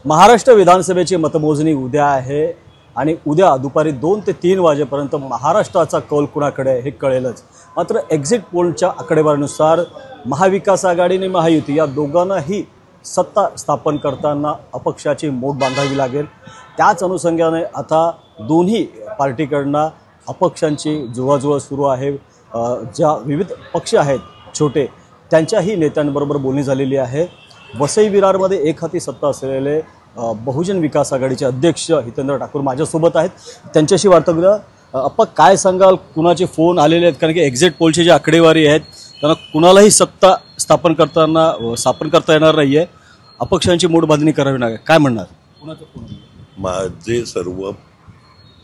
महाराष्ट्र विधानसभेची मतमोजणी उद्या आहे आणि उद्या दुपारी 2 ते 3 वाजेपर्यंत महाराष्ट्राचा कौल कुणाकडे आहे हे कळेलच। मात्र एक्झिट पोलच्या आकडेवारीनुसार महाविकास आघाडी आणि महायुती या दोघांनाही सत्ता स्थापन करताना अपक्षाची मोठ बांधावी लागेल। त्याच अनुषंगाने आता दोन्ही पार्टीकडनं अपक्षांची जुळवाजुळव सुरू आहे। ज्या विविध पक्ष आहेत छोटे त्यांच्याही नेत्यांबरोबर बोलणी झालेली आहे। वसई विरारमध्ये एक हाती सत्ता असलेले बहुजन विकास आघाडीचे अध्यक्ष हितेंद्र ठाकूर माझ्यासोबत आहेत, त्यांच्याशी वार्ता करूया। आपण काय सांगाल, कुणाचे फोन आलेले आहेत? कारण की एक्झिट पोलची जी आकडेवारी आहेत त्यांना कुणालाही सत्ता स्थापन करता येणार नाही आहे, अपक्षांची मोठ बांधणी करावी लागेल, काय म्हणणार? कुणाचा फोन? माझे सर्व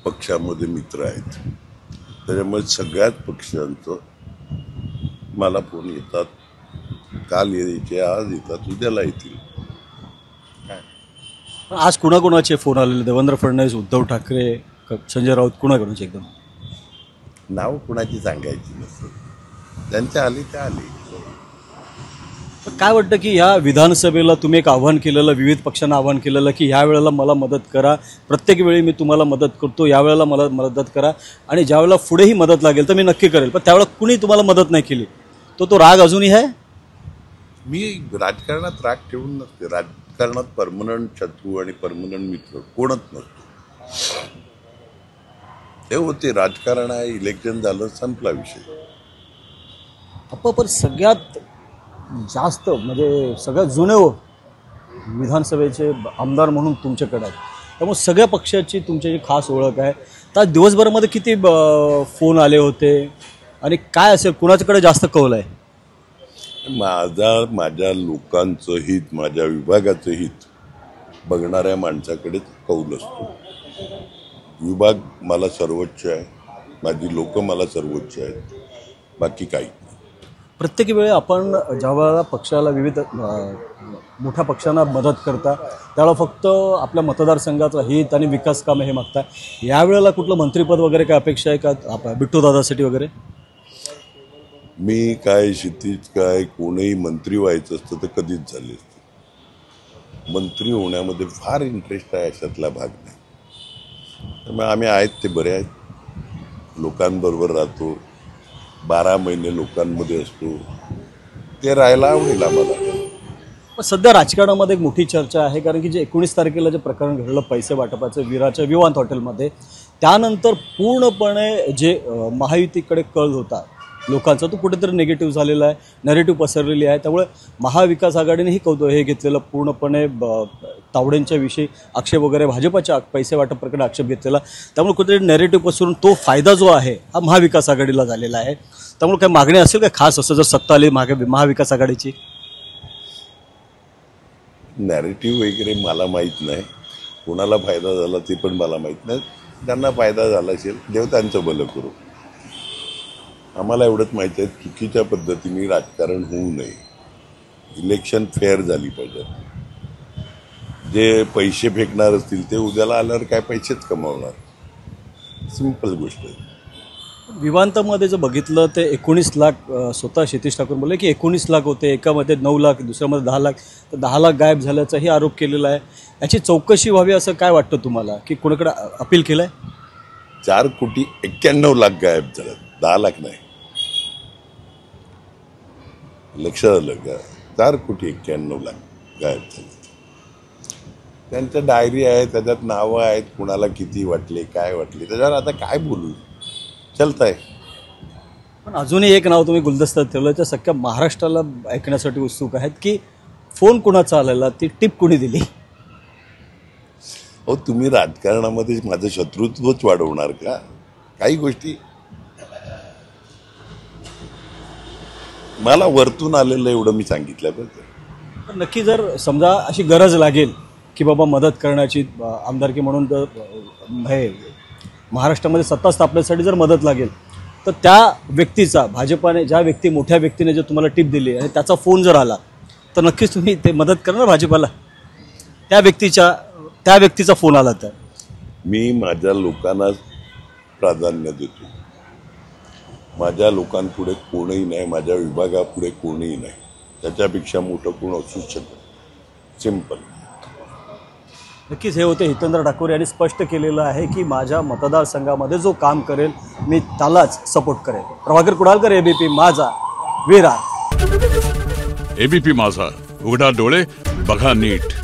पक्षामध्ये मित्र आहेत, त्याच्यामुळे सगळ्याच पक्षांचं मला फोन येतात। काल यायचे, आज येतात, उद्याला येतील। आज कुणाकुणाचे फोन आलेले? देवेंद्र फडणवीस, उद्धव ठाकरे, संजय राऊत, कुणाकुणाचे? एकदम नाव कुणाची सांगायची नसतं, त्यांच्या आले त्या आले। काय वाटतं की या विधानसभेला तुम्ही एक आव्हान केलेलं, विविध पक्षांना आव्हान केलेलं की ह्या वेळेला मला मदत करा, प्रत्येक वेळी मी तुम्हाला मदत करतो, यावेळेला मला मदत करा आणि ज्या वेळेला पुढेही मदत लागेल तर मी नक्की करेल, पण त्यावेळेला कुणी तुम्हाला मदत नाही केली, तो राग अजूनही आहे? मी राजकारणात राग ठेवून नसते, राजकारणात परमनंट शत्रू आणि परमनंट मित्र कोणच नसतो। हे होते राजकारण आहे, इलेक्शन झालं, संपला विषय। पण सगळ्यात जास्त म्हणजे सगळ्यात जुने विधानसभेचे आमदार म्हणून तुमच्याकडे आहेत, त्यामुळे सगळ्या पक्षाची तुमची खास ओळख आहे। तर दिवसभरामध्ये किती फोन आले होते आणि काय असेल, कुणाच्याकडे जास्त कौल आहे? माझ्या लोकांचं हित, माझ्या विभागाचं हित बघणाऱ्या माणसाकडेच कौल असतो। विभाग मला सर्वोच्च आहे, माझी लोक मला सर्वोच्च आहेत, बाकी काही नाही। प्रत्येक वेळी आपण ज्यावेळेला पक्षाला विविध मोठ्या पक्षांना मदत करता त्यावेळेला फक्त आपल्या मतदारसंघाचं हित आणि विकास कामं हे मागता, यावेळेला कुठलं मंत्रिपद वगैरे काय अपेक्षा आहे का बिट्टू दादासाठी वगैरे? मी काय क्षितिज काय कोणीही मंत्री व्हायचं असतं तर कधीच झाले असते। मंत्री होण्यामध्ये फार इंटरेस्ट आहे, अशातला भाग नाही। त्यामुळे आम्ही आहेत ते बरे आहेत, लोकांबरोबर राहतो, 12 महिने लोकांमध्ये असतो, ते राहायला आवडेल आम्हाला। पण सध्या राजकारणामध्ये एक मोठी चर्चा आहे, कारण की जे 19 तारखेला जे प्रकरण घडलं पैसे वाटपाचं विरारच्या विवांत हॉटेलमध्ये, त्यानंतर पूर्णपणे जे महायुतीकडे कल होता लोकांचा तो कुठेतरी निगेटिव्ह झालेला आहे, नॅरेटिव्ह पसरलेली आहे। त्यामुळे महाविकास आघाडीनेही हे घेतलेलं पूर्णपणे तावडेंच्या विषयी आक्षेप वगैरे, भाजपच्या पैसे वाटप प्रकरणी आक्षेप घेतलेला, त्यामुळे कुठेतरी नॅरेटिव्ह पसरून तो फायदा जो आहे हा महाविकास आघाडीला झालेला आहे। त्यामुळे काही मागणी असेल का खास असं जर सत्ता आली महाविकास आघाडीची? नॅरेटिव्ह वगैरे मला माहीत नाही, कोणाला फायदा झाला ते पण मला माहीत नाही। त्यांना फायदा झाला असेल देव त्यांचं भलं करू। आम्हाला एवढंच माहिती आहे चुकीच्या पद्धतीने राजकारण होऊ नये, इलेक्शन फेअर झाली पाहिजे। जे पैसे फेकणार असतील ते उद्याला आल्यावर काय पैसेच कमावणार, सिंपल गोष्ट आहे। विवांतामध्ये जर बघितलं ते 19 लाख स्वतः क्षितिज ठाकूर बोलले की 19 लाख होते, एकामध्ये 9 लाख, दुसऱ्यामध्ये 10 लाख, तर 10 लाख गायब झाल्याचाही आरोप केलेला आहे। याची चौकशी व्हावी असं काय वाटतं तुम्हाला, की कोणाकडे अपील केलं आहे? 4,91,00,000 गायब झाले, 10 लाख नाही, लक्षात आलं का? 4,91,00,000 गायब झाले। त्यांच्या डायरी आहे, त्याच्यात नावं आहेत, कुणाला किती वाटले, काय वाटले, त्याच्यावर आता काय बोलू, चलत आहे। पण अजूनही एक नाव तुम्ही गुलदस्त्यात ठेवलं, तर सख्या महाराष्ट्राला ऐकण्यासाठी उत्सुक आहेत की फोन कुणाचा आलेला, ती टिप कुणी दिली? हो, तुम्ही राजकारणामध्ये माझं शत्रुत्वच वाढवणार का? काही गोष्टी मला वरतून आलेलं एवढं मी सांगितलं बरं। नक्की जर समजा अशी गरज लागेल की बाबा मदत करण्याची, आमदारकी म्हणून तर हे महाराष्ट्रामध्ये सत्ता स्थापनेसाठी जर मदत लागेल तर त्या व्यक्तीचा, भाजपाने ज्या मोठ्या व्यक्तीने जर तुम्हाला टिप दिली आणि त्याचा फोन जर आला तर नक्कीच तुम्ही ते मदत करणार भाजपाला? त्या व्यक्तीचा फोन आला तर? मी माझ्या लोकांना प्राधान्य देतो, माझ्या लोकांपुढे कोणीही नाही, माझ्या विभागापुढे कोणीही नाही, त्याच्यापेक्षा मोठं कोण असू शकत, सिंपल। नक्कीच हे होते हितेंद्र ठाकूर यांनी स्पष्ट केलेलं आहे की माझ्या मतदारसंघामध्ये जो काम करेल मी त्यालाच सपोर्ट करेल. प्रभाकर कुडालकर, एबीपी माझा, विरार. एबीपी माझा, उघडा डोळे बघा नीट.